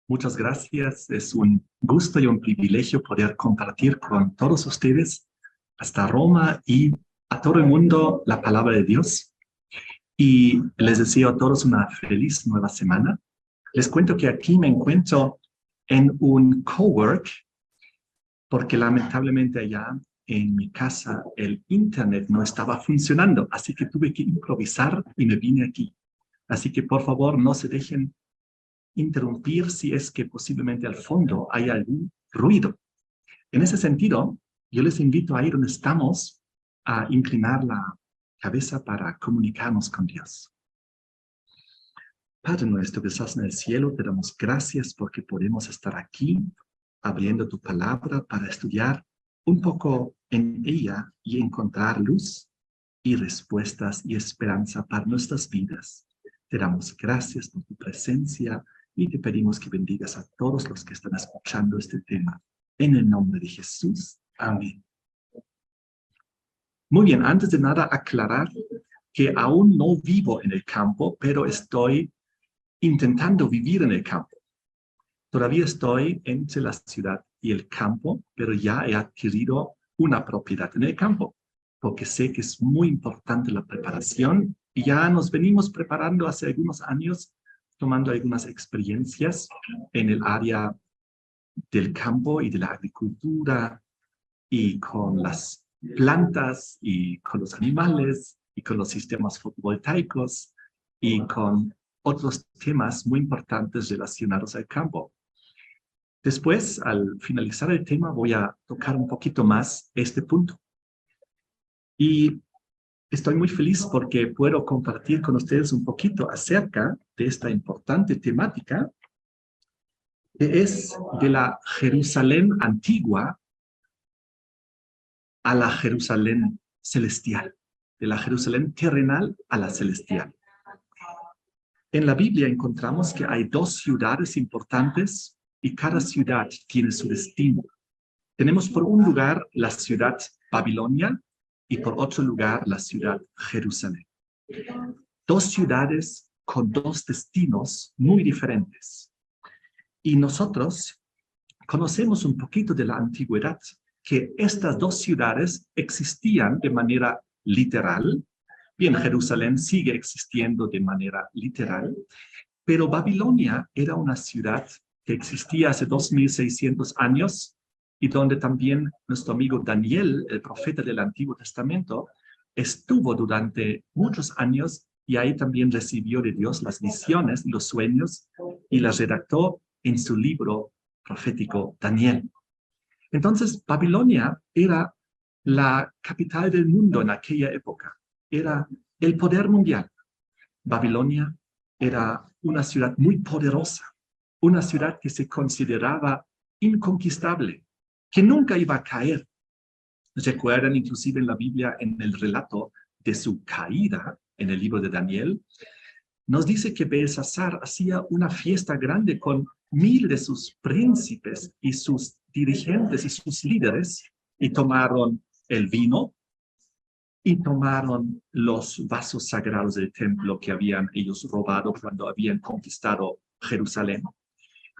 Muchas gracias. Es un gusto y un privilegio poder compartir con todos ustedes hasta Roma y a todo el mundo la palabra de Dios. Y les deseo a todos una feliz nueva semana. Les cuento que aquí me encuentro en un cowork porque lamentablemente allá en mi casa el internet no estaba funcionando, así que tuve que improvisar y me vine aquí. Así que por favor no se dejen interrumpir si es que posiblemente al fondo hay algún ruido. En ese sentido, yo les invito a ir donde estamos a inclinar la cabeza para comunicarnos con Dios. Padre nuestro que estás en el cielo, te damos gracias porque podemos estar aquí abriendo tu palabra para estudiar un poco en ella y encontrar luz y respuestas y esperanza para nuestras vidas. Te damos gracias por tu presencia y te pedimos que bendigas a todos los que están escuchando este tema. En el nombre de Jesús. Amén. Muy bien, antes de nada aclarar que aún no vivo en el campo, pero estoy intentando vivir en el campo. Todavía estoy entre la ciudad y el campo, pero ya he adquirido una propiedad en el campo, porque sé que es muy importante la preparación y ya nos venimos preparando hace algunos años, tomando algunas experiencias en el área del campo y de la agricultura y con las plantas y con los animales y con los sistemas fotovoltaicos y con otros temas muy importantes relacionados al campo. Después, al finalizar el tema, voy a tocar un poquito más este punto. Y estoy muy feliz porque puedo compartir con ustedes un poquito acerca de esta importante temática, que es de la Jerusalén antigua a la Jerusalén celestial, de la Jerusalén terrenal a la celestial. En la Biblia encontramos que hay dos ciudades importantes y cada ciudad tiene su destino. Tenemos por un lugar la ciudad Babilonia y por otro lugar la ciudad Jerusalén. Dos ciudades con dos destinos muy diferentes. Y nosotros conocemos un poquito de la antigüedad, que estas dos ciudades existían de manera literal. Bien, Jerusalén sigue existiendo de manera literal, pero Babilonia era una ciudad que existía hace 2600 años y donde también nuestro amigo Daniel, el profeta del Antiguo Testamento, estuvo durante muchos años y ahí también recibió de Dios las visiones y los sueños y las redactó en su libro profético Daniel. Entonces, Babilonia era la capital del mundo en aquella época, era el poder mundial. Babilonia era una ciudad muy poderosa, una ciudad que se consideraba inconquistable, que nunca iba a caer. Recuerdan inclusive en la Biblia, en el relato de su caída, en el libro de Daniel, nos dice que Belsasar hacía una fiesta grande con 1000 de sus príncipes y sus dirigentes y sus líderes, y tomaron el vino y tomaron los vasos sagrados del templo que habían ellos robado cuando habían conquistado Jerusalén.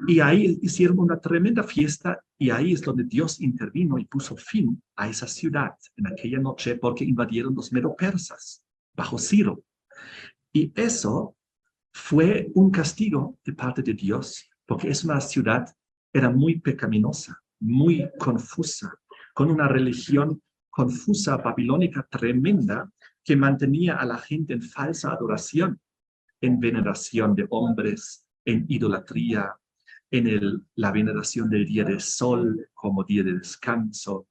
Y ahí hicieron una tremenda fiesta y ahí es donde Dios intervino y puso fin a esa ciudad en aquella noche porque invadieron los medo-persas bajo Ciro. Y eso fue un castigo de parte de Dios, porque es una ciudad, era muy pecaminosa, muy confusa, con una religión confusa, babilónica, tremenda, que mantenía a la gente en falsa adoración, en veneración de hombres, en idolatría, en la veneración del día del sol como día de descanso,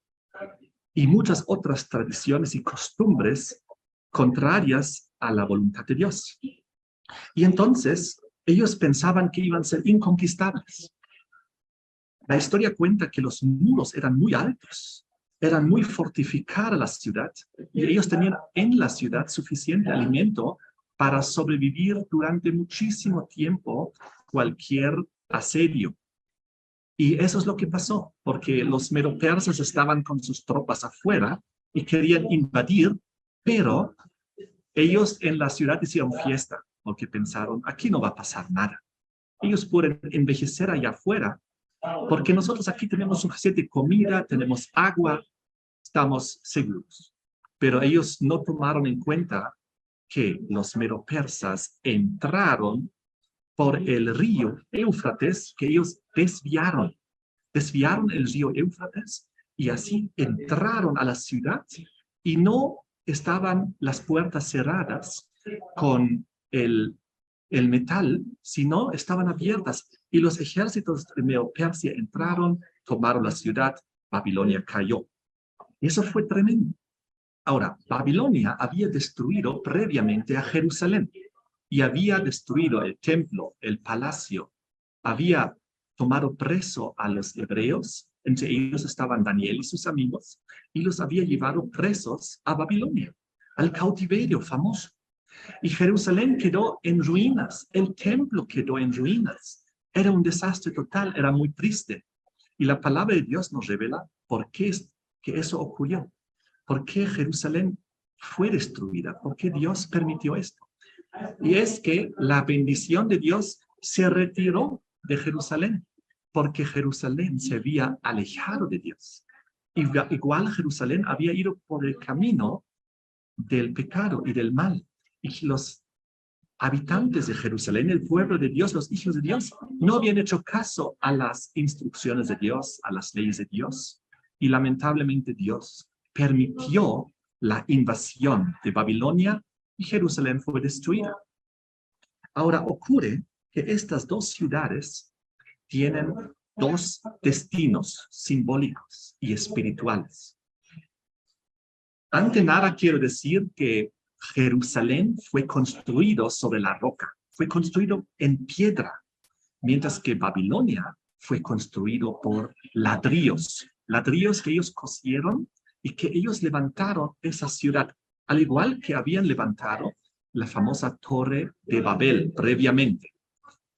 y muchas otras tradiciones y costumbres contrarias a la voluntad de Dios. Y entonces ellos pensaban que iban a ser inconquistables. La historia cuenta que los muros eran muy altos, eran muy fortificada la ciudad y ellos tenían en la ciudad suficiente alimento para sobrevivir durante muchísimo tiempo cualquier asedio. Y eso es lo que pasó, porque los medo-persas estaban con sus tropas afuera y querían invadir, pero ellos en la ciudad hicieron fiesta porque pensaron, aquí no va a pasar nada. Ellos pueden envejecer allá afuera, porque nosotros aquí tenemos suficiente comida, tenemos agua, estamos seguros. Pero ellos no tomaron en cuenta que los medo-persas entraron por el río Éufrates, que ellos desviaron el río Éufrates y así entraron a la ciudad y no estaban las puertas cerradas con el metal, sino estaban abiertas. Y los ejércitos de Medo-Persia entraron, tomaron la ciudad, Babilonia cayó. Y eso fue tremendo. Ahora, Babilonia había destruido previamente a Jerusalén y había destruido el templo, el palacio, había tomado preso a los hebreos, entre ellos estaban Daniel y sus amigos, y los había llevado presos a Babilonia, al cautiverio famoso. Y Jerusalén quedó en ruinas, el templo quedó en ruinas. Era un desastre total, era muy triste. Y la palabra de Dios nos revela por qué es que eso ocurrió. ¿Por qué Jerusalén fue destruida? ¿Por qué Dios permitió esto? Y es que la bendición de Dios se retiró de Jerusalén, porque Jerusalén se había alejado de Dios. Igual Jerusalén había ido por el camino del pecado y del mal. Y los habitantes de Jerusalén, el pueblo de Dios, los hijos de Dios, no habían hecho caso a las instrucciones de Dios, a las leyes de Dios. Y lamentablemente Dios permitió la invasión de Babilonia y Jerusalén fue destruida. Ahora ocurre que estas dos ciudades tienen dos destinos simbólicos y espirituales. Ante nada quiero decir que Jerusalén fue construido sobre la roca, fue construido en piedra, mientras que Babilonia fue construido por ladrillos que ellos cosieron y que ellos levantaron esa ciudad, al igual que habían levantado la famosa Torre de Babel previamente,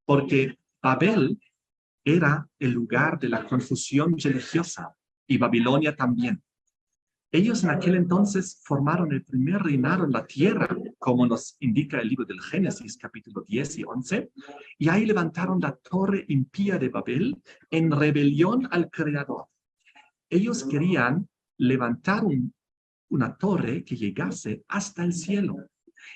porque Babel era el lugar de la confusión religiosa y Babilonia también. Ellos en aquel entonces formaron el primer reinado en la tierra, como nos indica el libro del Génesis, capítulo 10 y 11, y ahí levantaron la torre impía de Babel en rebelión al Creador. Ellos querían levantar una torre que llegase hasta el cielo,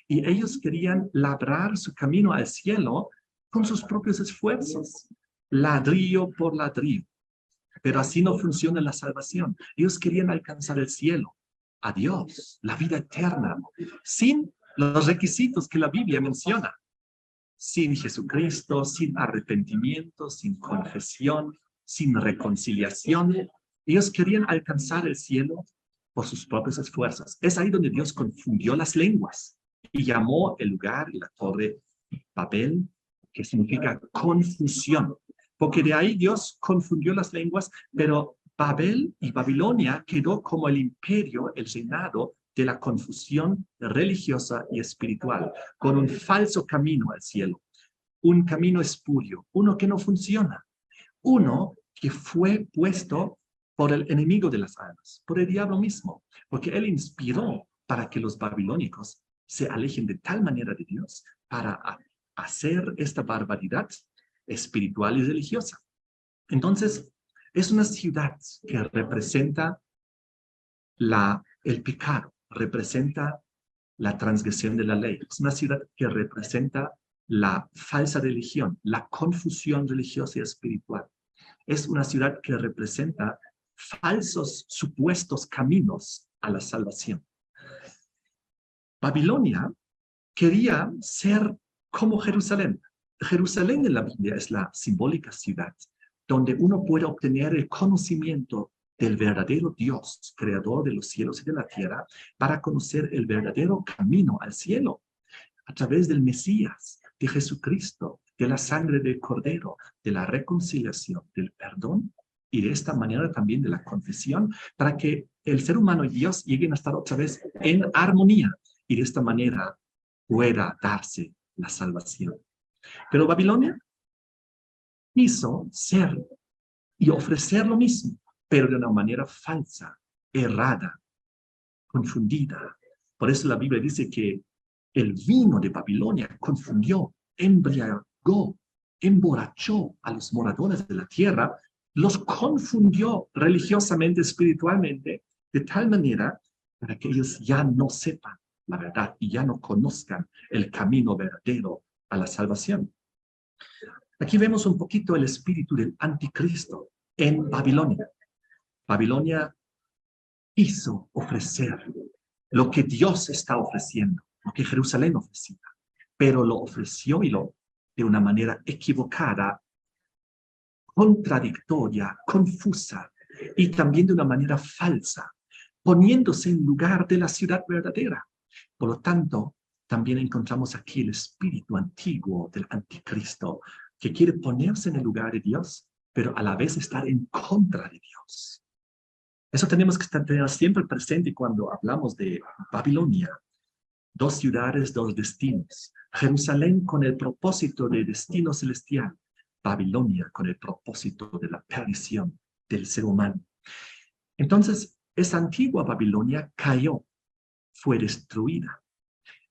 y ellos querían labrar su camino al cielo con sus propios esfuerzos, ladrillo por ladrillo. Pero así no funciona la salvación. Ellos querían alcanzar el cielo, a Dios, la vida eterna, sin los requisitos que la Biblia menciona. Sin Jesucristo, sin arrepentimiento, sin confesión, sin reconciliación. Ellos querían alcanzar el cielo por sus propios esfuerzos. Es ahí donde Dios confundió las lenguas y llamó el lugar, la torre Babel, que significa confusión. Porque de ahí Dios confundió las lenguas, pero Babel y Babilonia quedó como el imperio, el reinado de la confusión religiosa y espiritual, con un falso camino al cielo, un camino espurio, uno que no funciona, uno que fue puesto por el enemigo de las almas, por el diablo mismo, porque él inspiró para que los babilónicos se alejen de tal manera de Dios para hacer esta barbaridad espiritual y religiosa. Entonces, es una ciudad que representa el pecado, representa la transgresión de la ley. Es una ciudad que representa la falsa religión, la confusión religiosa y espiritual. Es una ciudad que representa falsos supuestos caminos a la salvación. Babilonia quería ser como Jerusalén. Jerusalén en la Biblia es la simbólica ciudad donde uno puede obtener el conocimiento del verdadero Dios, creador de los cielos y de la tierra, para conocer el verdadero camino al cielo, a través del Mesías, de Jesucristo, de la sangre del Cordero, de la reconciliación, del perdón, y de esta manera también de la confesión, para que el ser humano y Dios lleguen a estar otra vez en armonía, y de esta manera pueda darse la salvación. Pero Babilonia quiso ser y ofrecer lo mismo, pero de una manera falsa, errada, confundida. Por eso la Biblia dice que el vino de Babilonia confundió, embriagó emborrachó a los moradores de la tierra, los confundió religiosamente, espiritualmente, de tal manera para que ellos ya no sepan la verdad y ya no conozcan el camino verdadero a la salvación. Aquí vemos un poquito el espíritu del anticristo en Babilonia. Babilonia quiso ofrecer lo que Dios está ofreciendo, lo que Jerusalén ofrecía, pero lo ofreció de una manera equivocada, contradictoria, confusa y también de una manera falsa, poniéndose en lugar de la ciudad verdadera. Por lo tanto, también encontramos aquí el espíritu antiguo del anticristo, que quiere ponerse en el lugar de Dios, pero a la vez estar en contra de Dios. Eso tenemos que tener siempre presente cuando hablamos de Babilonia. Dos ciudades, dos destinos. Jerusalén con el propósito de destino celestial. Babilonia con el propósito de la perdición del ser humano. Entonces, esa antigua Babilonia cayó, fue destruida.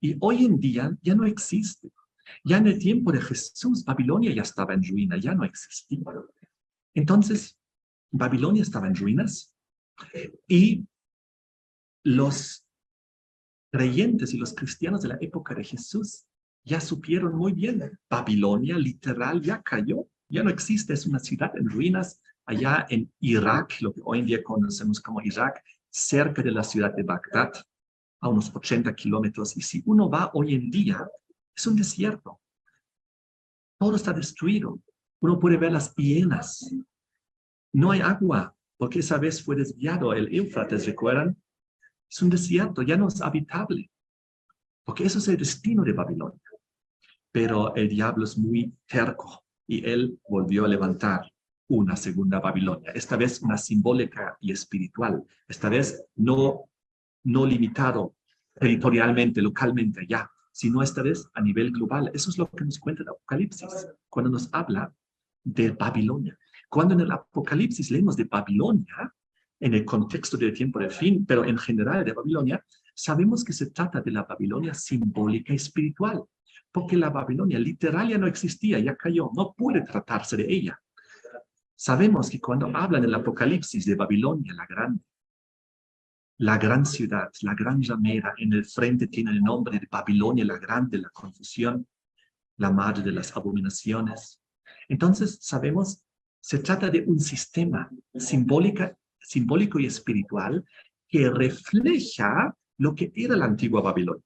Y hoy en día ya no existe. Ya en el tiempo de Jesús, Babilonia ya estaba en ruina, ya no existía. Entonces, Babilonia estaba en ruinas y los creyentes y los cristianos de la época de Jesús ya supieron muy bien. Babilonia literal ya cayó, ya no existe, es una ciudad en ruinas allá en Irak, lo que hoy en día conocemos como Irak, cerca de la ciudad de Bagdad, a unos 80 kilómetros. Y si uno va hoy en día, es un desierto. Todo está destruido. Uno puede ver las hienas. No hay agua, porque esa vez fue desviado el Éufrates, ¿recuerdan? Es un desierto, ya no es habitable. Porque eso es el destino de Babilonia. Pero el diablo es muy terco y él volvió a levantar una segunda Babilonia. Esta vez una simbólica y espiritual. Esta vez no limitado territorialmente, localmente allá, sino esta vez a nivel global. Eso es lo que nos cuenta el Apocalipsis, cuando nos habla de Babilonia. Cuando en el Apocalipsis leemos de Babilonia, en el contexto del tiempo del fin, pero en general de Babilonia, sabemos que se trata de la Babilonia simbólica y espiritual, porque la Babilonia literal ya no existía, ya cayó, no puede tratarse de ella. Sabemos que cuando hablan en el Apocalipsis de Babilonia la gran ciudad, la gran ramera, en el frente tiene el nombre de Babilonia, la grande, la confusión, la madre de las abominaciones. Entonces, sabemos, se trata de un sistema simbólico y espiritual que refleja lo que era la antigua Babilonia.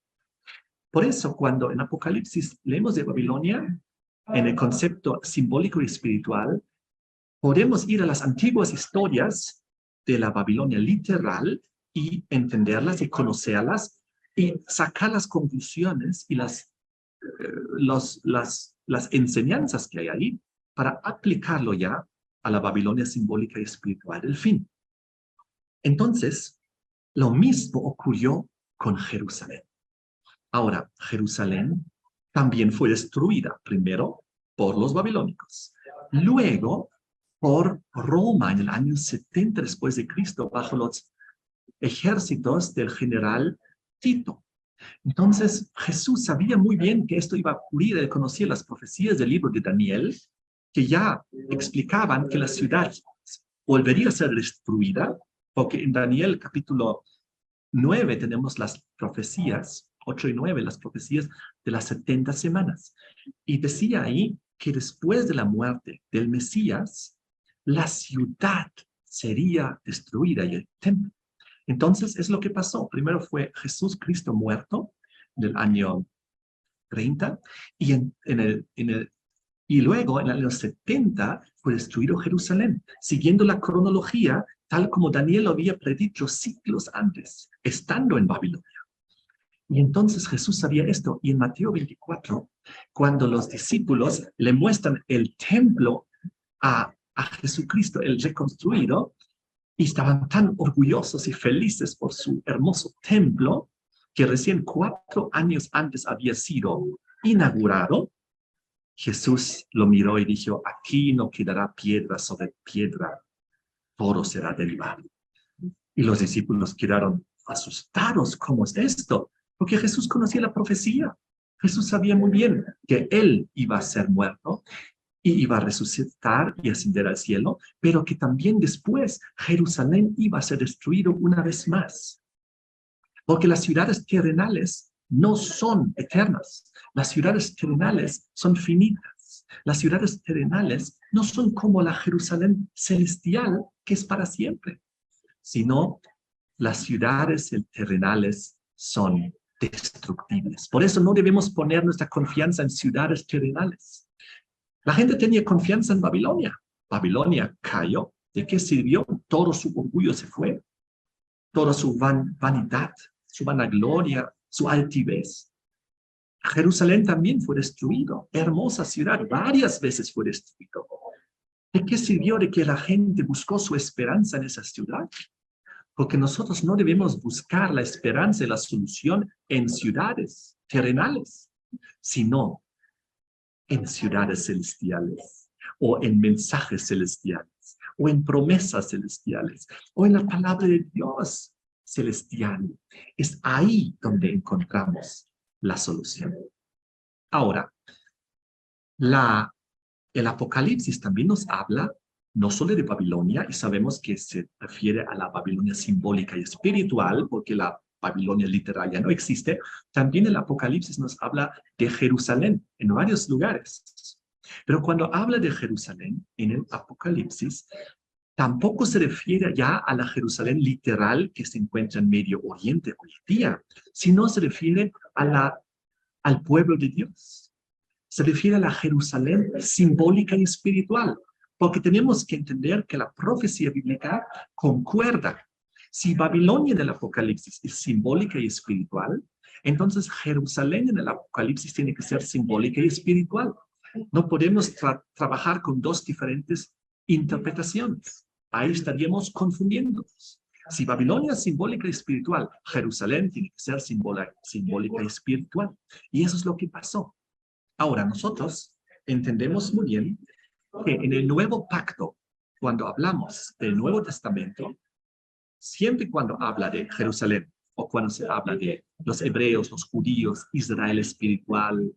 Por eso, cuando en Apocalipsis leemos de Babilonia, en el concepto simbólico y espiritual, podemos ir a las antiguas historias de la Babilonia literal y entenderlas y conocerlas y sacar las conclusiones y las enseñanzas que hay ahí para aplicarlo ya a la Babilonia simbólica y espiritual del fin. Entonces, lo mismo ocurrió con Jerusalén. Ahora, Jerusalén también fue destruida, primero por los babilónicos, luego por Roma en el año 70 después de Cristo, bajo los ejércitos del general Tito. Entonces, Jesús sabía muy bien que esto iba a ocurrir. Él conocía las profecías del libro de Daniel, que ya explicaban que la ciudad volvería a ser destruida, porque en Daniel capítulo 9 tenemos las profecías, 8 y 9, las profecías de las 70 semanas. Y decía ahí que después de la muerte del Mesías, la ciudad sería destruida y el templo. Entonces, es lo que pasó. Primero fue Jesús Cristo muerto del año 30 y luego en el año 70 fue destruido Jerusalén, siguiendo la cronología tal como Daniel lo había predicho siglos antes, estando en Babilonia. Y entonces Jesús sabía esto. Y en Mateo 24, cuando los discípulos le muestran el templo a Jesucristo, el reconstruido, y estaban tan orgullosos y felices por su hermoso templo, que recién 4 años antes había sido inaugurado, Jesús lo miró y dijo, aquí no quedará piedra sobre piedra, todo será derribado. Y los discípulos quedaron asustados. ¿Cómo es esto? Porque Jesús conocía la profecía. Jesús sabía muy bien que él iba a ser muerto y iba a resucitar y ascender al cielo, pero que también después Jerusalén iba a ser destruido una vez más. Porque las ciudades terrenales no son eternas. Las ciudades terrenales son finitas. Las ciudades terrenales no son como la Jerusalén celestial, que es para siempre, sino las ciudades terrenales son destructibles. Por eso no debemos poner nuestra confianza en ciudades terrenales. La gente tenía confianza en Babilonia. Babilonia cayó. ¿De qué sirvió? Todo su orgullo se fue. Toda su vanidad, su vanagloria, su altivez. Jerusalén también fue destruido. Hermosa ciudad, varias veces fue destruido. ¿De qué sirvió de que la gente buscó su esperanza en esa ciudad? Porque nosotros no debemos buscar la esperanza y la solución en ciudades terrenales, sino en ciudades celestiales, o en mensajes celestiales, o en promesas celestiales, o en la palabra de Dios celestial. Es ahí donde encontramos la solución. Ahora, el Apocalipsis también nos habla no solo de Babilonia, y sabemos que se refiere a la Babilonia simbólica y espiritual, porque la Babilonia literal ya no existe. También el Apocalipsis nos habla de Jerusalén en varios lugares. Pero cuando habla de Jerusalén en el Apocalipsis, tampoco se refiere ya a la Jerusalén literal que se encuentra en Medio Oriente hoy en día, sino se refiere al pueblo de Dios. Se refiere a la Jerusalén simbólica y espiritual, porque tenemos que entender que la profecía bíblica concuerda. Si Babilonia en el Apocalipsis es simbólica y espiritual, entonces Jerusalén en el Apocalipsis tiene que ser simbólica y espiritual. No podemos trabajar con dos diferentes interpretaciones. Ahí estaríamos confundiéndonos. Si Babilonia es simbólica y espiritual, Jerusalén tiene que ser simbólica y espiritual. Y eso es lo que pasó. Ahora, nosotros entendemos muy bien que en el Nuevo Pacto, cuando hablamos del Nuevo Testamento, siempre cuando habla de Jerusalén, o cuando se habla de los hebreos, los judíos, Israel espiritual,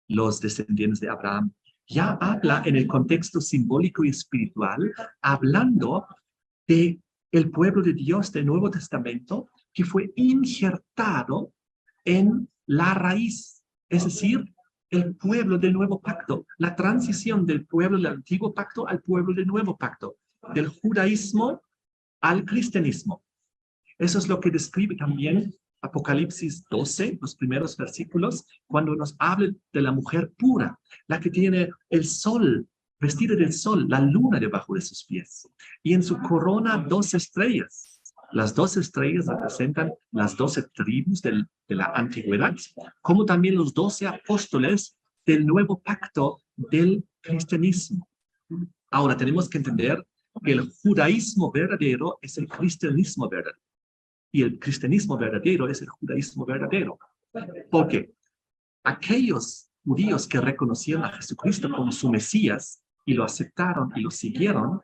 los descendientes de Abraham, ya habla en el contexto simbólico y espiritual, hablando de el pueblo de Dios del Nuevo Testamento que fue injertado en la raíz, es decir, el pueblo del nuevo pacto, la transición del pueblo del antiguo pacto al pueblo del nuevo pacto, del judaísmo al cristianismo. Eso es lo que describe también Apocalipsis 12, los primeros versículos, cuando nos habla de la mujer pura, la que tiene el sol, vestida del sol, la luna debajo de sus pies, y en su corona 12 estrellas. Las 12 estrellas representan las 12 tribus de la antigüedad, como también los 12 apóstoles del nuevo pacto del cristianismo. Ahora tenemos que entender que el judaísmo verdadero es el cristianismo verdadero. Y el cristianismo verdadero es el judaísmo verdadero. Porque aquellos judíos que reconocieron a Jesucristo como su Mesías y lo aceptaron y lo siguieron,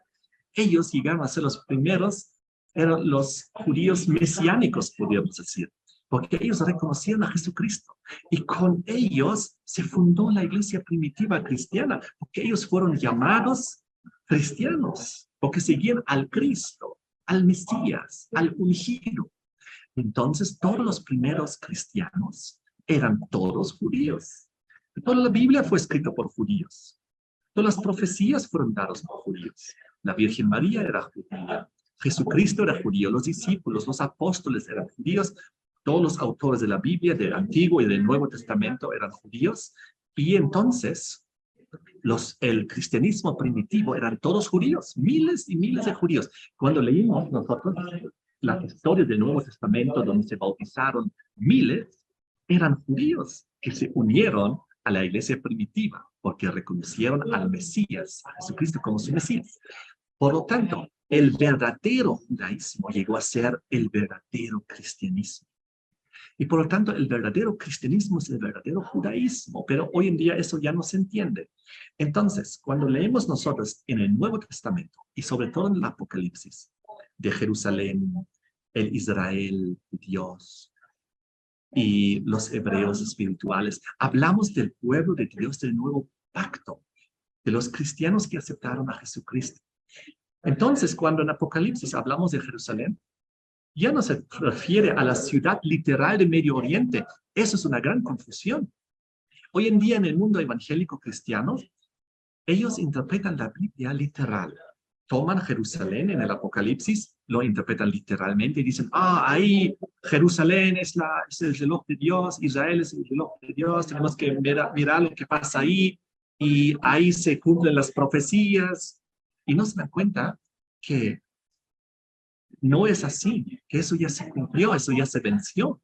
ellos llegaron a ser los primeros, eran los judíos mesiánicos, podríamos decir, porque ellos reconocieron a Jesucristo y con ellos se fundó la iglesia primitiva cristiana, porque ellos fueron llamados cristianos, porque seguían al Cristo, al Mesías, al ungido. Entonces, todos los primeros cristianos eran todos judíos. Toda la Biblia fue escrita por judíos. Todas las profecías fueron dadas por judíos. La Virgen María era judía. Jesucristo era judío. Los discípulos, los apóstoles eran judíos. Todos los autores de la Biblia, del Antiguo y del Nuevo Testamento, eran judíos. Y entonces, el cristianismo primitivo eran todos judíos, miles y miles de judíos. Cuando leímos nosotros las historias del Nuevo Testamento, donde se bautizaron miles, eran judíos que se unieron a la iglesia primitiva, porque reconocieron al Mesías, a Jesucristo como su Mesías. Por lo tanto, el verdadero judaísmo llegó a ser el verdadero cristianismo. Y por lo tanto, el verdadero cristianismo es el verdadero judaísmo, pero hoy en día eso ya no se entiende. Entonces, cuando leemos nosotros en el Nuevo Testamento, y sobre todo en el Apocalipsis, de Jerusalén, el Israel de Dios y los hebreos espirituales, hablamos del pueblo de Dios del nuevo pacto. de los cristianos que aceptaron a Jesucristo. Entonces, cuando en Apocalipsis hablamos de Jerusalén, ya no se refiere a la ciudad literal de Medio Oriente. Eso es una gran confusión. Hoy en día en el mundo evangélico cristiano, ellos interpretan la Biblia literal. Toman Jerusalén en el Apocalipsis, lo interpretan literalmente y dicen, ahí Jerusalén es el reloj de Dios, Israel es el reloj de Dios, tenemos que mirar lo que pasa ahí, y ahí se cumplen las profecías. Y no se dan cuenta que no es así, que eso ya se cumplió, eso ya se venció.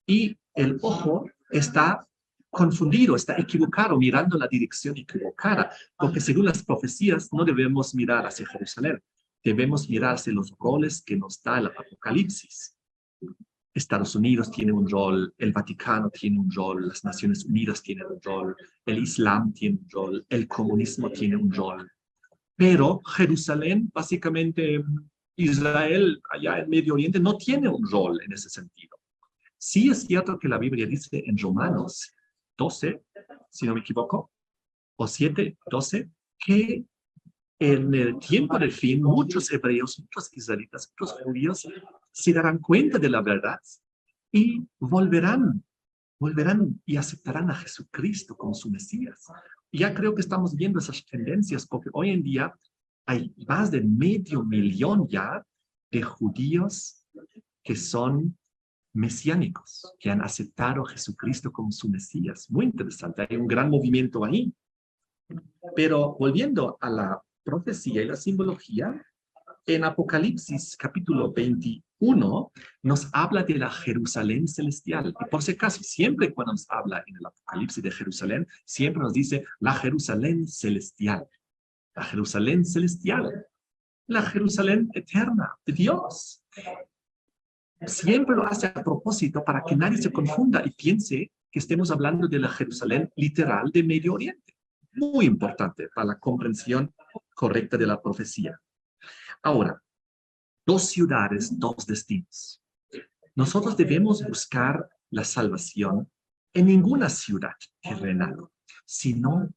Y el ojo está confundido, está equivocado, mirando la dirección equivocada, porque según las profecías no debemos mirar hacia Jerusalén, debemos mirar hacia los roles que nos da el Apocalipsis. Estados Unidos tiene un rol, el Vaticano tiene un rol, las Naciones Unidas tienen un rol, el Islam tiene un rol, el comunismo tiene un rol. Pero Jerusalén, básicamente Israel, allá en Medio Oriente, no tiene un rol en ese sentido. Sí es cierto que la Biblia dice en Romanos 12, si no me equivoco, o 7, 12, que en el tiempo del fin muchos hebreos, muchos israelitas, muchos judíos se darán cuenta de la verdad y volverán y aceptarán a Jesucristo como su Mesías. Ya creo que estamos viendo esas tendencias porque hoy en día hay más de 500,000 ya de judíos que son mesiánicos, que han aceptado a Jesucristo como su Mesías. Muy interesante, hay un gran movimiento ahí. Pero volviendo a la profecía y la simbología, en Apocalipsis capítulo 21 nos habla de la Jerusalén celestial. Y por si acaso, siempre cuando nos habla en el Apocalipsis de Jerusalén, siempre nos dice la Jerusalén celestial. La Jerusalén celestial. La Jerusalén eterna de Dios. Siempre lo hace a propósito para que nadie se confunda y piense que estemos hablando de la Jerusalén literal de Medio Oriente. Muy importante para la comprensión correcta de la profecía. Ahora, 2 ciudades, 2 destinos. Nosotros debemos buscar la salvación en ninguna ciudad terrenal, sino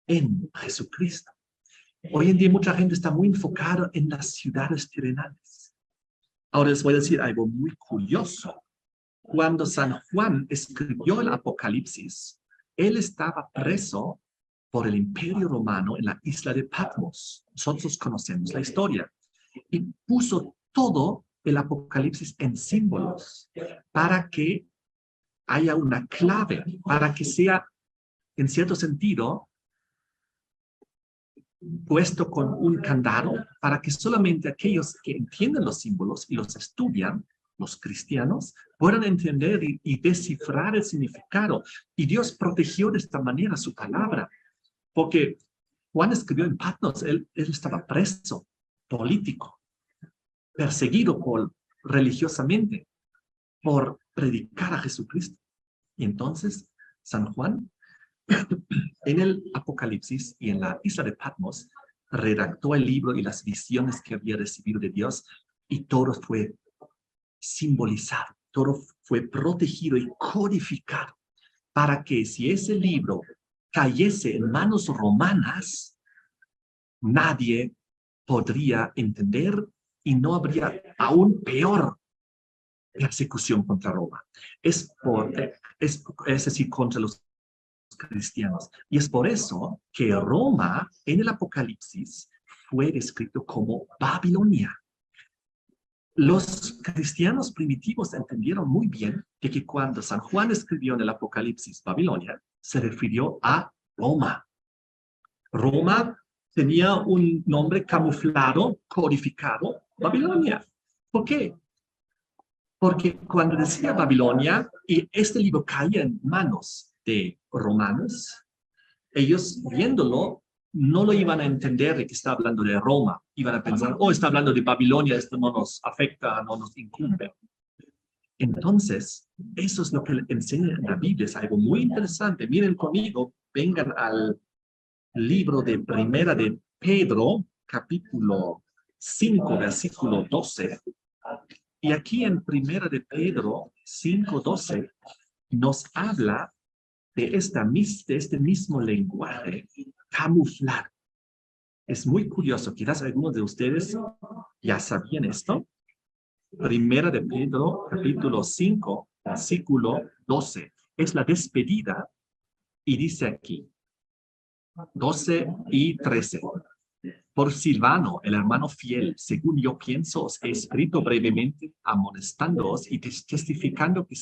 en Jesucristo. Hoy en día mucha gente está muy enfocada en las ciudades terrenales. Ahora les voy a decir algo muy curioso. Cuando San Juan escribió el Apocalipsis, él estaba preso por el Imperio Romano en la isla de Patmos. Nosotros conocemos la historia. Y puso todo el Apocalipsis en símbolos para que haya una clave, para que sea, en cierto sentido, puesto con un candado, para que solamente aquellos que entienden los símbolos y los estudian, los cristianos, puedan entender y descifrar el significado. Y Dios protegió de esta manera su palabra, porque Juan escribió en Patmos, él estaba preso, político, perseguido religiosamente por predicar a Jesucristo. Y entonces, San Juan, en el Apocalipsis y en la isla de Patmos, redactó el libro y las visiones que había recibido de Dios, y todo fue simbolizado, todo fue protegido y codificado, para que si ese libro cayese en manos romanas, nadie podría entender y no habría aún peor persecución contra Roma. Es decir, contra los cristianos. Y es por eso que Roma en el Apocalipsis fue descrito como Babilonia. Los cristianos primitivos entendieron muy bien que cuando San Juan escribió en el Apocalipsis Babilonia, se refirió a Roma. Roma tenía un nombre camuflado, codificado, Babilonia. ¿Por qué? Porque cuando decía Babilonia y este libro caía en manos de romanos, ellos viéndolo no lo iban a entender de que está hablando de Roma. Iban a pensar, está hablando de Babilonia, esto no nos afecta, no nos incumbe. Entonces, eso es lo que enseña en la Biblia, es algo muy interesante. Miren conmigo, vengan al libro de Primera de Pedro, capítulo 5, versículo 12. Y aquí en Primera de Pedro 5:12 nos habla de este mismo lenguaje camuflado. Es muy curioso, quizás algunos de ustedes ya sabían esto. Primera de Pedro, capítulo 5, versículo 12. Es la despedida y dice aquí, 12 y 13. Por Silvano, el hermano fiel, según yo pienso, os he escrito brevemente, amonestándoos y testificando que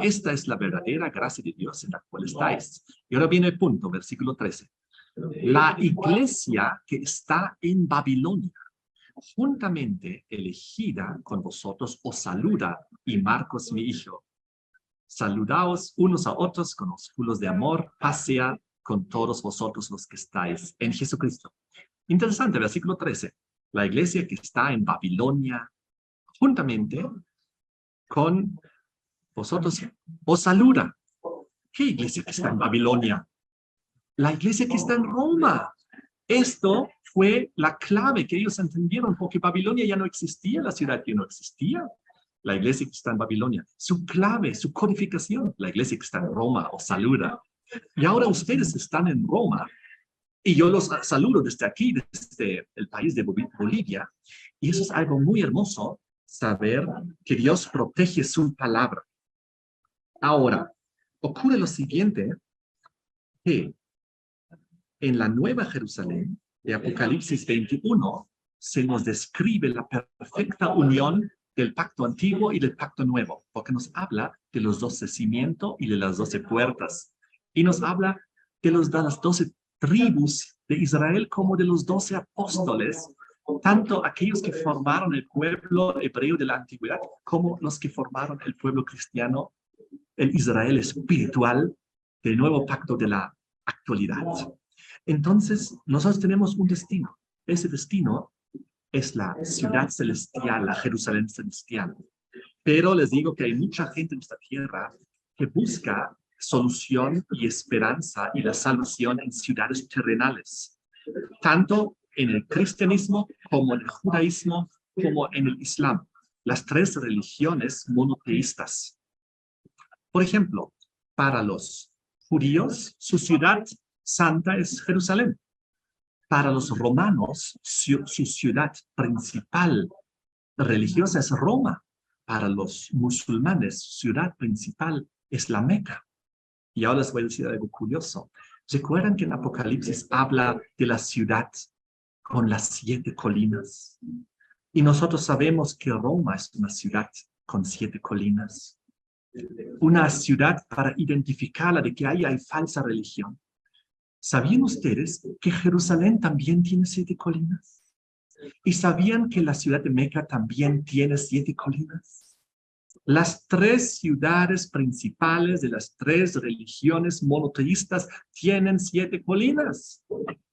esta es la verdadera gracia de Dios en la cual estáis. Y ahora viene el punto, versículo 13. La iglesia que está en Babilonia, juntamente elegida con vosotros, os saluda, y Marcos, mi hijo. Saludaos unos a otros con ósculos de amor, paz sea con todos vosotros los que estáis en Jesucristo. Interesante, versículo 13. La iglesia que está en Babilonia, juntamente con vosotros, os saluda. ¿Qué iglesia que está en Babilonia? La iglesia que está en Roma. Esto fue la clave que ellos entendieron, porque Babilonia ya no existía, la ciudad ya no existía. La iglesia que está en Babilonia, su clave, su codificación, la iglesia que está en Roma os saluda. Y ahora ustedes están en Roma, y yo los saludo desde aquí, desde el país de Bolivia, y eso es algo muy hermoso, saber que Dios protege su palabra. Ahora, ocurre lo siguiente, que en la Nueva Jerusalén de Apocalipsis 21 se nos describe la perfecta unión del pacto antiguo y del pacto nuevo, porque nos habla de los 12 cimientos y de las 12 puertas, y nos habla de las 12 tribus de Israel como de los 12 apóstoles, tanto aquellos que formaron el pueblo hebreo de la antigüedad como los que formaron el pueblo cristiano, el Israel espiritual del nuevo pacto de la actualidad. Entonces, nosotros tenemos un destino. Ese destino es la ciudad celestial, la Jerusalén celestial. Pero les digo que hay mucha gente en esta tierra que busca solución y esperanza y la salvación en ciudades terrenales, tanto en el cristianismo como en el judaísmo como en el islam, las tres religiones monoteístas. Por ejemplo, para los judíos, su ciudad santa es Jerusalén. Para los romanos, su ciudad principal religiosa es Roma. Para los musulmanes, su ciudad principal es la Meca. Y ahora les voy a decir algo curioso. ¿Recuerdan que en Apocalipsis habla de la ciudad con las 7 colinas? Y nosotros sabemos que Roma es una ciudad con 7 colinas. Una ciudad para identificarla de que ahí hay falsa religión. ¿Sabían ustedes que Jerusalén también tiene 7 colinas? ¿Y sabían que la ciudad de Meca también tiene 7 colinas? Las 3 ciudades principales de las 3 religiones monoteístas tienen 7 colinas,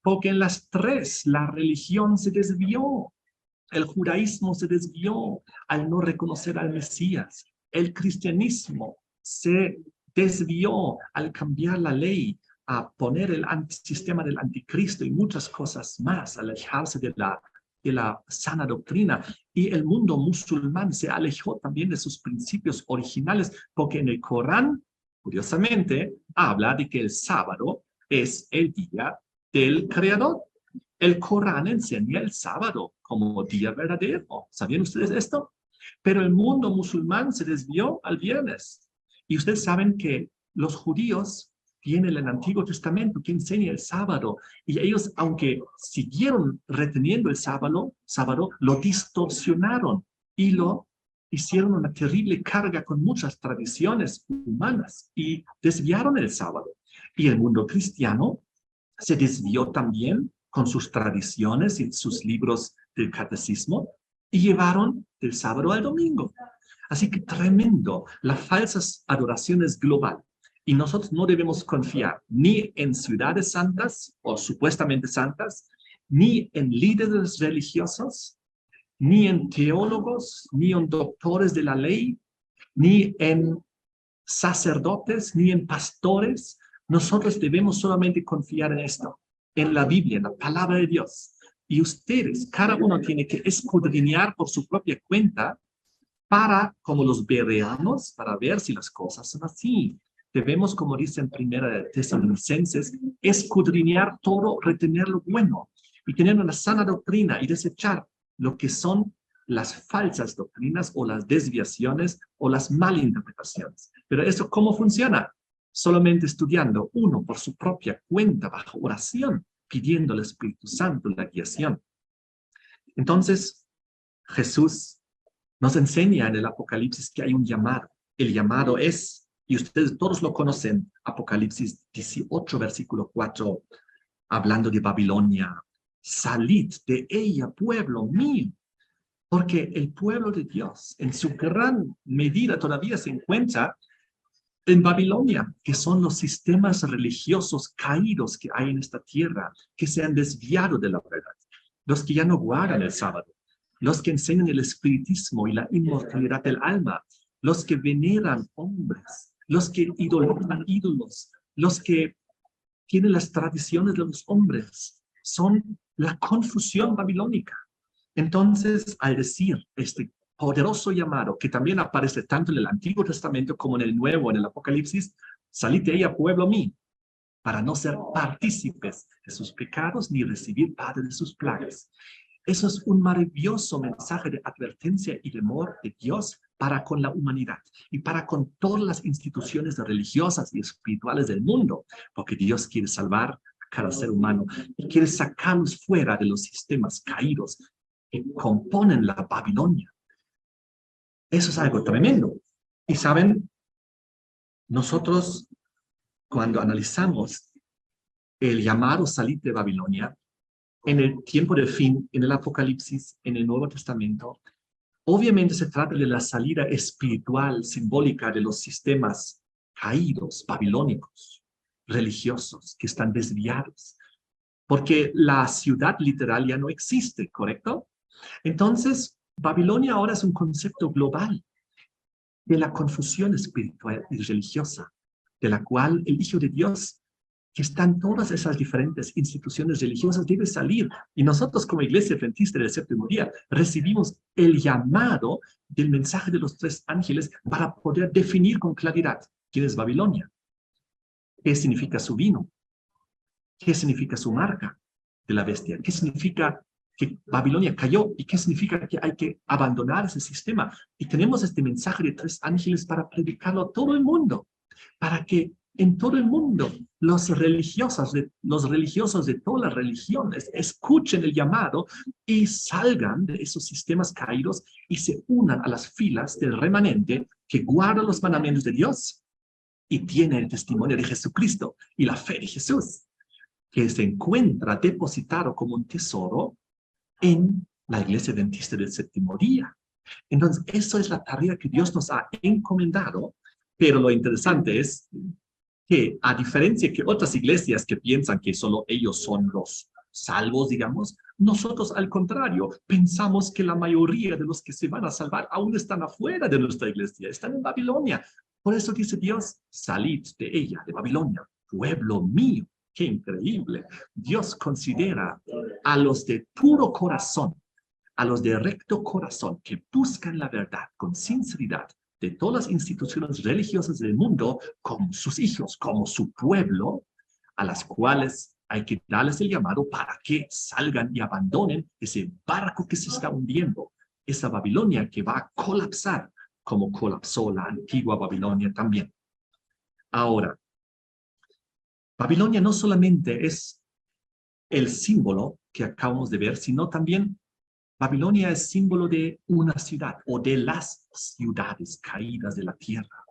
porque en las 3 la religión se desvió. El judaísmo se desvió al no reconocer al Mesías. El cristianismo se desvió al cambiar la ley, a poner el sistema del anticristo y muchas cosas más, alejarse de la sana doctrina. Y el mundo musulmán se alejó también de sus principios originales, porque en el Corán, curiosamente, habla de que el sábado es el día del Creador. El Corán enseña el sábado como día verdadero. ¿Sabían ustedes esto? Pero el mundo musulmán se desvió al viernes. Y ustedes saben que los judíos tienen el Antiguo Testamento que enseña el sábado. Y ellos, aunque siguieron reteniendo el sábado, lo distorsionaron y lo hicieron una terrible carga con muchas tradiciones humanas y desviaron el sábado. Y el mundo cristiano se desvió también con sus tradiciones y sus libros del catecismo y llevaron del sábado al domingo. Así que tremendo, las falsas adoraciones global. Y nosotros no debemos confiar ni en ciudades santas o supuestamente santas, ni en líderes religiosos, ni en teólogos, ni en doctores de la ley, ni en sacerdotes, ni en pastores. Nosotros debemos solamente confiar en esto, en la Biblia, en la palabra de Dios. Y ustedes, cada uno tiene que escudriñar por su propia cuenta para, como los bereanos, para ver si las cosas son así. Debemos, como dice en Primera de Tesalonicenses, escudriñar todo, retener lo bueno. y tener una sana doctrina y desechar lo que son las falsas doctrinas o las desviaciones o las malinterpretaciones. Pero eso, ¿cómo funciona? Solamente estudiando uno por su propia cuenta, bajo oración, pidiendo al Espíritu Santo la guiación. Entonces, Jesús nos enseña en el Apocalipsis que hay un llamado. El llamado es, y ustedes todos lo conocen, Apocalipsis 18, versículo 4, hablando de Babilonia. Salid de ella, pueblo mío, porque el pueblo de Dios en su gran medida todavía se encuentra en Babilonia, que son los sistemas religiosos caídos que hay en esta tierra, que se han desviado de la verdad, los que ya no guardan el sábado, los que enseñan el espiritismo y la inmortalidad del alma, los que veneran hombres, los que idolatran ídolos, los que tienen las tradiciones de los hombres, son la confusión babilónica. Entonces, al decir este poderoso llamado, que también aparece tanto en el Antiguo Testamento como en el Nuevo, en el Apocalipsis, salid de ella, pueblo mío, para no ser partícipes de sus pecados ni recibir parte de sus plagas. Eso es un maravilloso mensaje de advertencia y de amor de Dios para con la humanidad y para con todas las instituciones religiosas y espirituales del mundo, porque Dios quiere salvar a cada ser humano y quiere sacarlos fuera de los sistemas caídos que componen la Babilonia. Eso es algo tremendo. Y saben, nosotros cuando analizamos el llamado salir de Babilonia, en el tiempo del fin, en el Apocalipsis, en el Nuevo Testamento, obviamente se trata de la salida espiritual, simbólica de los sistemas caídos, babilónicos, religiosos, que están desviados. Porque la ciudad literal ya no existe, ¿correcto? Entonces, Babilonia ahora es un concepto global de la confusión espiritual y religiosa, de la cual el Hijo de Dios, que están todas esas diferentes instituciones religiosas, debe salir. Y nosotros como Iglesia Adventista del Séptimo Día recibimos el llamado del mensaje de los tres ángeles para poder definir con claridad quién es Babilonia, qué significa su vino, qué significa su marca de la bestia, qué significa que Babilonia cayó y qué significa que hay que abandonar ese sistema. Y tenemos este mensaje de tres ángeles para predicarlo a todo el mundo, para que en todo el mundo los religiosos de todas las religiones escuchen el llamado y salgan de esos sistemas caídos y se unan a las filas del remanente que guarda los mandamientos de Dios y tiene el testimonio de Jesucristo y la fe de Jesús, que se encuentra depositado como un tesoro en la Iglesia Adventista del Séptimo Día. Entonces, eso es la tarea que Dios nos ha encomendado, pero lo interesante es que, a diferencia que otras iglesias que piensan que solo ellos son los salvos, digamos, nosotros al contrario, pensamos que la mayoría de los que se van a salvar aún están afuera de nuestra iglesia, están en Babilonia. Por eso dice Dios, salid de ella, de Babilonia, pueblo mío. ¡Qué increíble! Dios considera a los de puro corazón, a los de recto corazón, que buscan la verdad con sinceridad, de todas las instituciones religiosas del mundo, como sus hijos, como su pueblo, a las cuales hay que darles el llamado para que salgan y abandonen ese barco que se está hundiendo, esa Babilonia que va a colapsar, como colapsó la antigua Babilonia también. Ahora, Babilonia no solamente es el símbolo que acabamos de ver, sino también Babilonia es símbolo de una ciudad o de las ciudades caídas de la tierra.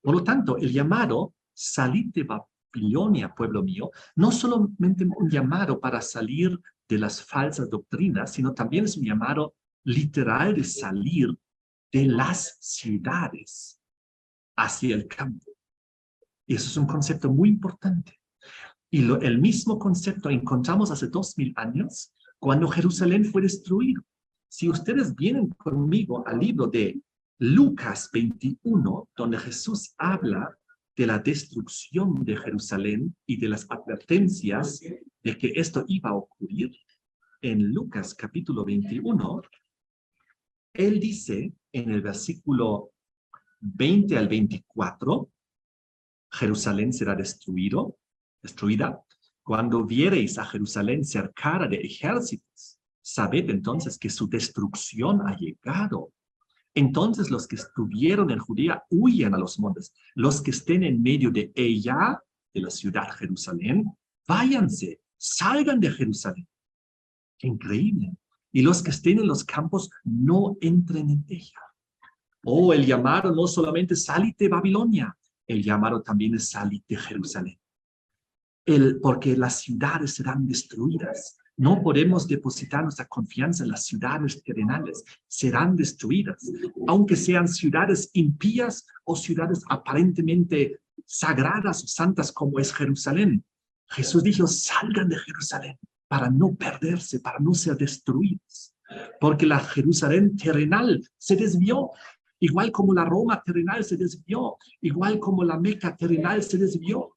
Por lo tanto, el llamado salid de Babilonia, pueblo mío, no solamente un llamado para salir de las falsas doctrinas, sino también es un llamado literal de salir de las ciudades hacia el campo. Y eso es un concepto muy importante. Y el mismo concepto encontramos hace 2000 años cuando Jerusalén fue destruido. Si ustedes vienen conmigo al libro de Lucas 21, donde Jesús habla de la destrucción de Jerusalén y de las advertencias de que esto iba a ocurrir, en Lucas capítulo 21, él dice en el versículo 20 al 24, Jerusalén será destruida Cuando viereis a Jerusalén cercada de ejércitos, sabed entonces que su destrucción ha llegado. Entonces los que estuvieron en Judea huyan a los montes. Los que estén en medio de ella, de la ciudad Jerusalén, váyanse, salgan de Jerusalén. ¡Qué increíble! Y los que estén en los campos, no entren en ella. Oh, el llamado no solamente salid de Babilonia, el llamado también es salid de Jerusalén. Porque las ciudades serán destruidas. No podemos depositar nuestra confianza en las ciudades terrenales. Serán destruidas, aunque sean ciudades impías o ciudades aparentemente sagradas o santas como es Jerusalén. Jesús dijo, salgan de Jerusalén para no perderse, para no ser destruidos. Porque la Jerusalén terrenal se desvió, igual como la Roma terrenal se desvió, igual como la Meca terrenal se desvió.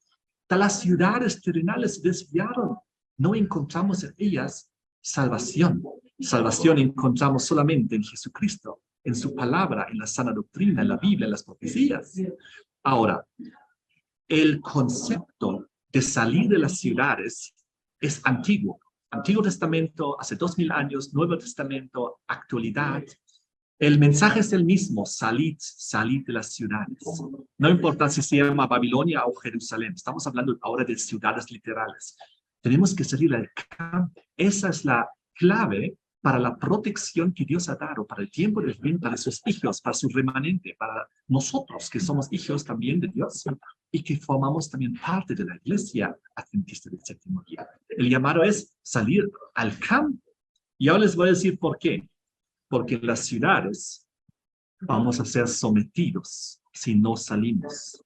Las ciudades terrenales se desviaron. No encontramos en ellas salvación. Salvación encontramos solamente en Jesucristo, en su palabra, en la sana doctrina, en la Biblia, en las profecías. Ahora, el concepto de salir de las ciudades es antiguo. Antiguo Testamento, hace 2000 años, Nuevo Testamento, actualidad. El mensaje es el mismo, salid de las ciudades. No importa si se llama Babilonia o Jerusalén, estamos hablando ahora de ciudades literales. Tenemos que salir al campo. Esa es la clave para la protección que Dios ha dado para el tiempo del fin, para sus hijos, para su remanente, para nosotros que somos hijos también de Dios y que formamos también parte de la iglesia adventista del séptimo día. El llamado es salir al campo. Y ahora les voy a decir por qué. Porque en las ciudades vamos a ser sometidos si no salimos.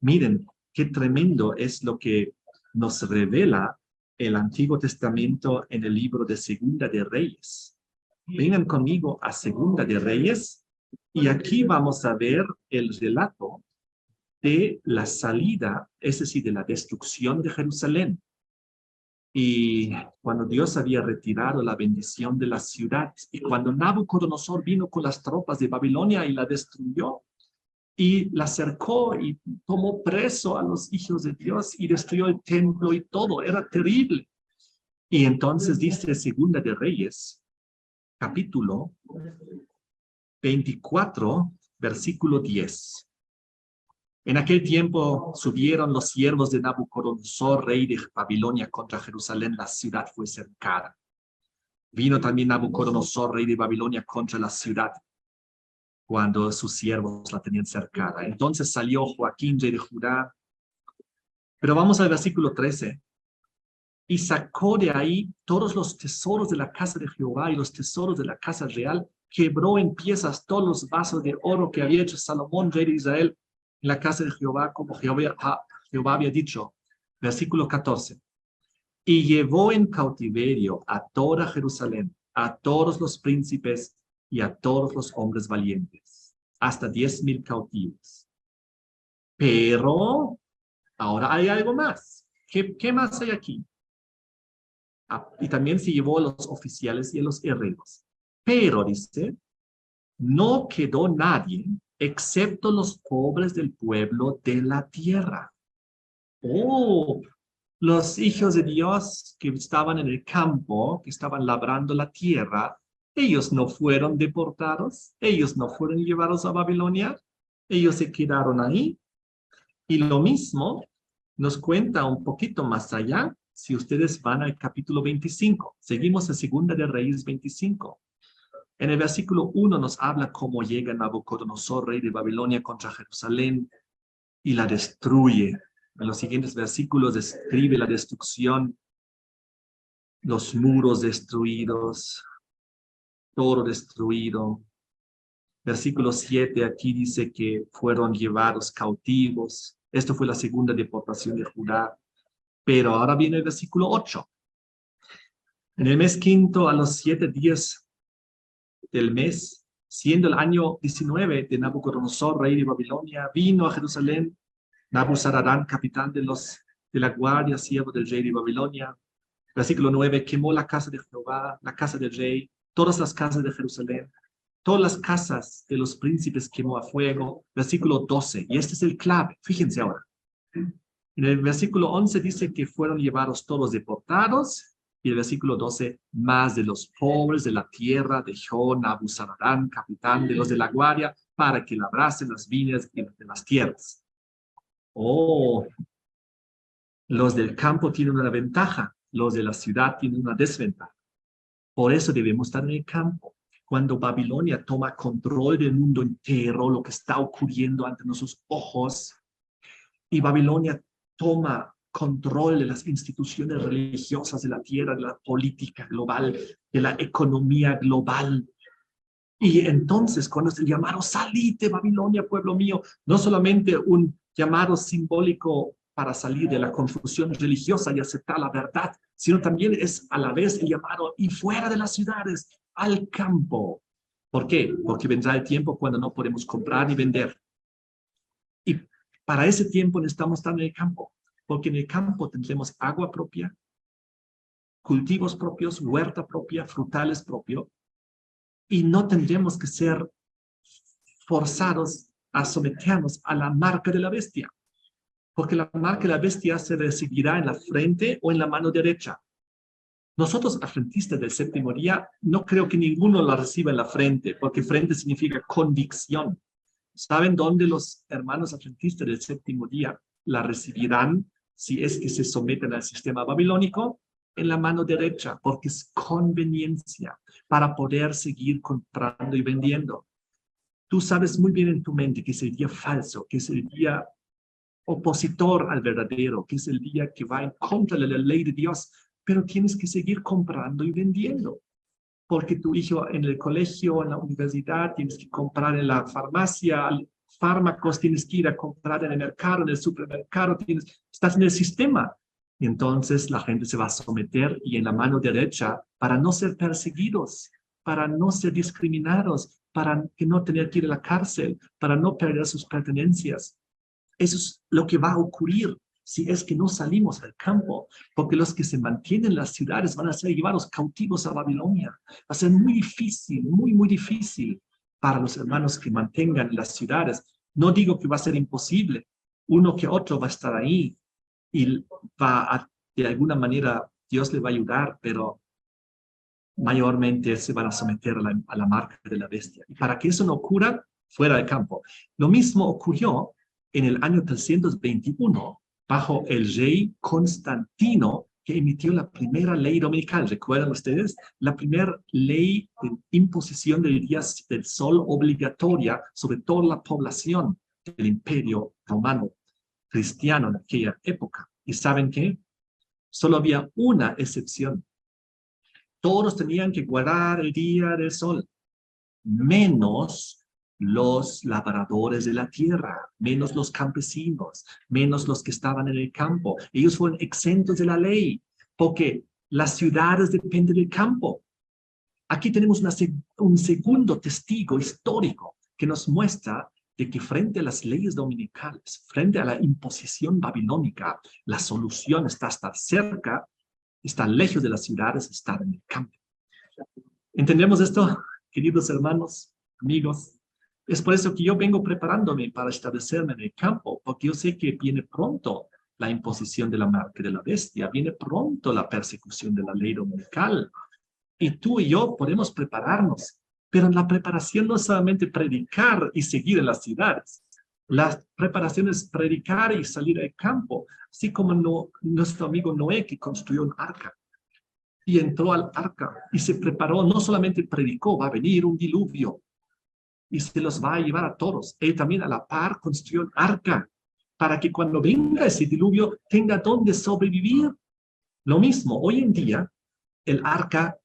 Miren, qué tremendo es lo que nos revela el Antiguo Testamento en el libro de Segunda de Reyes. Vengan conmigo a Segunda de Reyes y aquí vamos a ver el relato de la salida, es decir, de la destrucción de Jerusalén. Y cuando Dios había retirado la bendición de la ciudad, y cuando Nabucodonosor vino con las tropas de Babilonia y la destruyó, y la cercó y tomó preso a los hijos de Dios y destruyó el templo y todo, era terrible. Y entonces dice Segunda de Reyes, capítulo 24, versículo 10. En aquel tiempo subieron los siervos de Nabucodonosor, rey de Babilonia, contra Jerusalén. La ciudad fue cercada. Vino también Nabucodonosor, rey de Babilonia, contra la ciudad cuando sus siervos la tenían cercada. Entonces salió Joaquín, rey de Judá. Pero vamos al versículo 13. Y sacó de ahí todos los tesoros de la casa de Jehová y los tesoros de la casa real. Quebró en piezas todos los vasos de oro que había hecho Salomón, rey de Israel, en la casa de Jehová, como Jehová había dicho. Versículo 14. Y llevó en cautiverio a toda Jerusalén, a todos los príncipes y a todos los hombres valientes, hasta 10,000 cautivos. Pero ahora hay algo más. ¿Qué más hay aquí? Y también se llevó a los oficiales y a los herreros. Pero, dice, no quedó nadie excepto los pobres del pueblo de la tierra. Oh, los hijos de Dios que estaban en el campo, que estaban labrando la tierra, ellos no fueron deportados, ellos no fueron llevados a Babilonia, ellos se quedaron ahí. Y lo mismo nos cuenta un poquito más allá, si ustedes van al capítulo 25. Seguimos en Segunda de Reyes 25. En el versículo 1 nos habla cómo llega Nabucodonosor, rey de Babilonia, contra Jerusalén y la destruye. En los siguientes versículos describe la destrucción, los muros destruidos, todo destruido. Versículo 7 aquí dice que fueron llevados cautivos. Esto fue la segunda deportación de Judá. Pero ahora viene el versículo 8. En el mes quinto, a los 7 días del mes, siendo el año 19 de Nabucodonosor, rey de Babilonia, vino a Jerusalén Nabuzaradán, capitán de la guardia, siervo del rey de Babilonia. Versículo 9, quemó la casa de Jehová, la casa del rey, todas las casas de Jerusalén, todas las casas de los príncipes quemó a fuego. Versículo 12, y este es el clave, fíjense ahora. En el versículo 11 dice que fueron llevados todos deportados, y el versículo 12, más de los pobres de la tierra dejó Nabuzaradán, capitán de los de la guardia, para que labrasen las viñas de las tierras. Oh, los del campo tienen una ventaja, los de la ciudad tienen una desventaja. Por eso debemos estar en el campo. Cuando Babilonia toma control del mundo entero, lo que está ocurriendo ante nuestros ojos, y Babilonia toma control de las instituciones religiosas de la tierra, de la política global, de la economía global. Y entonces, cuando es el llamado, salid de Babilonia, pueblo mío, no solamente un llamado simbólico para salir de la confusión religiosa y aceptar la verdad, sino también es a la vez el llamado y fuera de las ciudades, al campo. ¿Por qué? Porque vendrá el tiempo cuando no podemos comprar ni vender. Y para ese tiempo necesitamos estar en el campo, porque en el campo tendremos agua propia, cultivos propios, huerta propia, frutales propios, y no tendremos que ser forzados a someternos a la marca de la bestia, porque la marca de la bestia se recibirá en la frente o en la mano derecha. Nosotros, adventistas del séptimo día, no creo que ninguno la reciba en la frente, porque frente significa convicción. ¿Saben dónde los hermanos adventistas del séptimo día la recibirán si es que se someten al sistema babilónico? En la mano derecha, porque es conveniencia para poder seguir comprando y vendiendo. Tú sabes muy bien en tu mente que es el día falso, que es el día opositor al verdadero, que es el día que va en contra de la ley de Dios, pero tienes que seguir comprando y vendiendo. Porque tu hijo en el colegio, en la universidad, tienes que comprar en la farmacia, fármacos tienes que ir a comprar en el mercado, en el supermercado, estás en el sistema. Y entonces la gente se va a someter y en la mano derecha para no ser perseguidos, para no ser discriminados, para que no tener que ir a la cárcel, para no perder sus pertenencias. Eso es lo que va a ocurrir si es que no salimos al campo, porque los que se mantienen en las ciudades van a ser llevados cautivos a Babilonia. Va a ser muy difícil, muy, muy difícil para los hermanos que mantengan las ciudades. No digo que va a ser imposible. Uno que otro va a estar ahí y de alguna manera, Dios le va a ayudar, pero mayormente se van a someter a la marca de la bestia. Y para que eso no ocurra, fuera del campo. Lo mismo ocurrió en el año 321, bajo el rey Constantino, que emitió la primera ley dominical. ¿Recuerdan ustedes? La primera ley de imposición del día del sol obligatoria sobre toda la población del imperio romano cristiano en aquella época. ¿Y saben qué? Solo había una excepción. Todos tenían que guardar el día del sol, menos los labradores de la tierra, menos los campesinos, menos los que estaban en el campo. Ellos fueron exentos de la ley, porque las ciudades dependen del campo. Aquí tenemos un segundo testigo histórico que nos muestra de que frente a las leyes dominicales, frente a la imposición babilónica, la solución está estar cerca, estar lejos de las ciudades, estar en el campo. ¿Entendemos esto, queridos hermanos, amigos? Es por eso que yo vengo preparándome para establecerme en el campo, porque yo sé que viene pronto la imposición de la marca de la bestia, viene pronto la persecución de la ley dominical. Y tú y yo podemos prepararnos, pero la preparación no es solamente predicar y seguir en las ciudades. La preparación es predicar y salir al campo, así como nuestro amigo Noé, que construyó un arca y entró al arca y se preparó, no solamente predicó, va a venir un diluvio y se los va a llevar a todos. Él también a la par construyó un arca para que cuando venga ese diluvio tenga donde sobrevivir. Lo mismo, hoy en día, el arca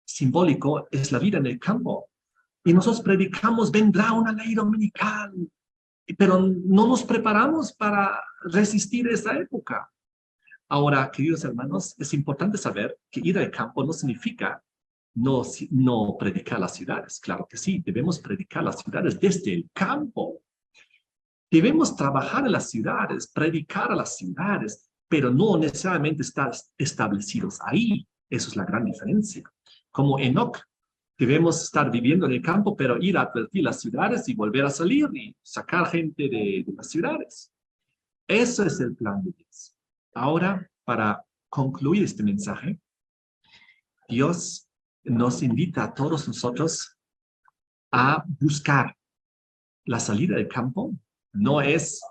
simbólico es la vida en el campo. Y nosotros predicamos, vendrá una ley dominical, pero no nos preparamos para resistir esa época. Ahora, queridos hermanos, es importante saber que ir al campo no significa no predicar las ciudades. Claro que sí, debemos predicar las ciudades desde el campo. Debemos trabajar en las ciudades, predicar a las ciudades, pero no necesariamente estar establecidos ahí. Eso es la gran diferencia. Como Enoch, debemos estar viviendo en el campo, pero ir a advertir las ciudades y volver a salir y sacar gente de las ciudades. Eso es el plan de Dios. Ahora, para concluir este mensaje, Dios nos invita a todos nosotros a buscar la salida del campo. No es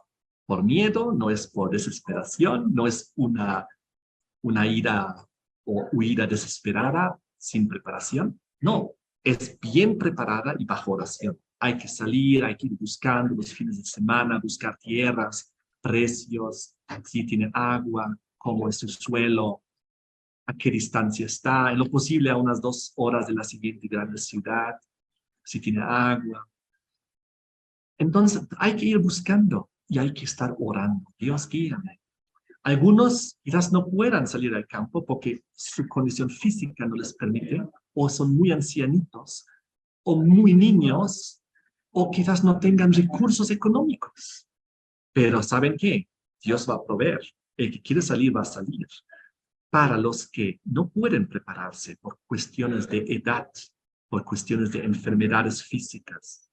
por miedo, no es por desesperación, no es una ira o huida desesperada sin preparación. No, es bien preparada y bajo oración. Hay que salir, hay que ir buscando los fines de semana, buscar tierras, precios, si tiene agua, cómo es su suelo, a qué distancia está, en lo posible a unas 2 horas de la siguiente grande ciudad, si tiene agua. Entonces hay que ir buscando y hay que estar orando. Dios, guíame. Algunos quizás no puedan salir al campo porque su condición física no les permite, o son muy ancianitos, o muy niños, o quizás no tengan recursos económicos. Pero ¿saben qué? Dios va a proveer. El que quiere salir va a salir. Para los que no pueden prepararse por cuestiones de edad, por cuestiones de enfermedades físicas,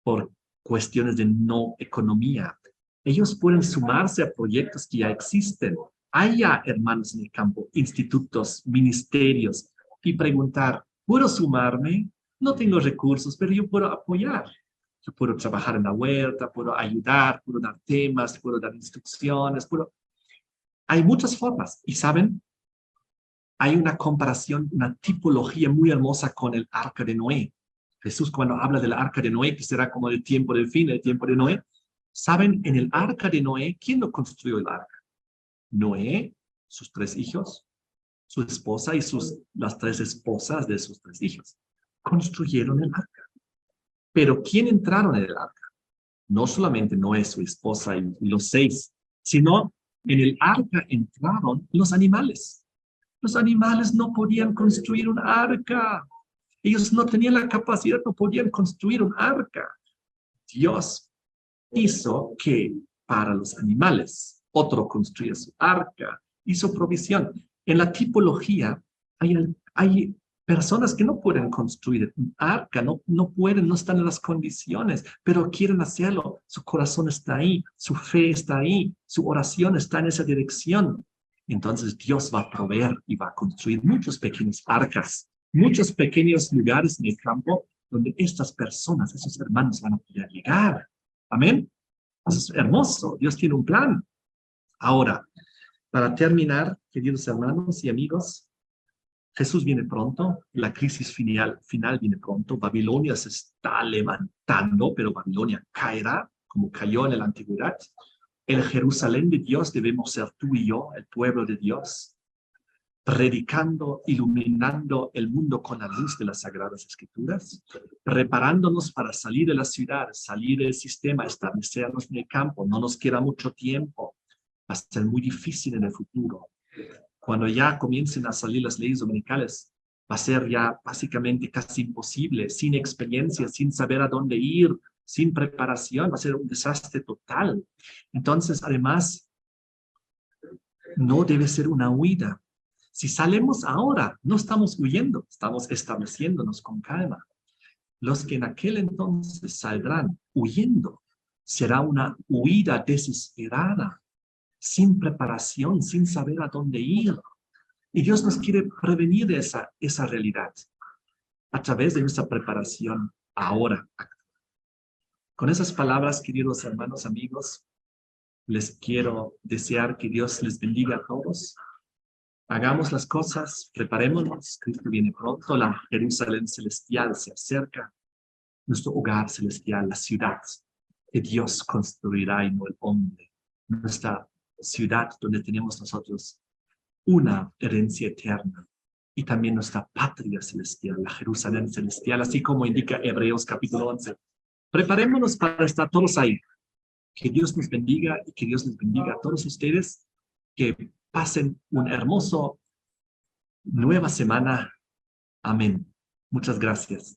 por cuestiones de no economía, ellos pueden sumarse a proyectos que ya existen. Hay ya hermanos en el campo, institutos, ministerios, y preguntar, ¿puedo sumarme? No tengo recursos, pero yo puedo apoyar. Yo puedo trabajar en la huerta, puedo ayudar, puedo dar temas, puedo dar instrucciones, puedo... Hay muchas formas. Y ¿saben? Hay una comparación, una tipología muy hermosa con el arca de Noé. Jesús cuando habla del arca de Noé, que será como el tiempo del fin, el tiempo de Noé, ¿saben? En el arca de Noé, ¿quién lo construyó el arca? Noé, sus 3 hijos, su esposa y las 3 esposas de sus 3 hijos. Construyeron el arca. Pero ¿quién entraron en el arca? No solamente Noé, su esposa y los 6, sino en el arca entraron los animales. Los animales no podían construir un arca. Ellos no tenían la capacidad, no podían construir un arca. Dios hizo que para los animales otro construya su arca, hizo provisión. En la tipología hay personas que no pueden construir un arca, no pueden, no están en las condiciones, pero quieren hacerlo. Su corazón está ahí, su fe está ahí, su oración está en esa dirección. Entonces Dios va a proveer y va a construir muchos pequeños arcas, muchos pequeños lugares en el campo donde estas personas, esos hermanos van a poder llegar. Amén. Eso es hermoso. Dios tiene un plan. Ahora, para terminar, queridos hermanos y amigos, Jesús viene pronto, la crisis final viene pronto, Babilonia se está levantando, pero Babilonia caerá como cayó en la antigüedad. El Jerusalén de Dios debemos ser tú y yo, el pueblo de Dios, predicando, iluminando el mundo con la luz de las Sagradas Escrituras, preparándonos para salir de la ciudad, salir del sistema, establecernos en el campo. No nos queda mucho tiempo, va a ser muy difícil en el futuro. Cuando ya comiencen a salir las leyes dominicales, va a ser ya básicamente casi imposible, sin experiencia, sin saber a dónde ir, sin preparación, va a ser un desastre total. Entonces, además, no debe ser una huida. Si salimos ahora, no estamos huyendo, estamos estableciéndonos con calma. Los que en aquel entonces saldrán huyendo, será una huida desesperada, sin preparación, sin saber a dónde ir. Y Dios nos quiere prevenir de esa realidad a través de nuestra preparación ahora. Con esas palabras, queridos hermanos, amigos, les quiero desear que Dios les bendiga a todos. Hagamos las cosas, preparémonos, Cristo viene pronto, la Jerusalén celestial se acerca, nuestro hogar celestial, la ciudad que Dios construirá y no el hombre, nuestra ciudad donde tenemos nosotros una herencia eterna y también nuestra patria celestial, la Jerusalén celestial, así como indica Hebreos capítulo 11. Preparémonos para estar todos ahí. Que Dios nos bendiga y que Dios les bendiga a todos ustedes, que pasen un hermoso nueva semana. Amén. Muchas gracias.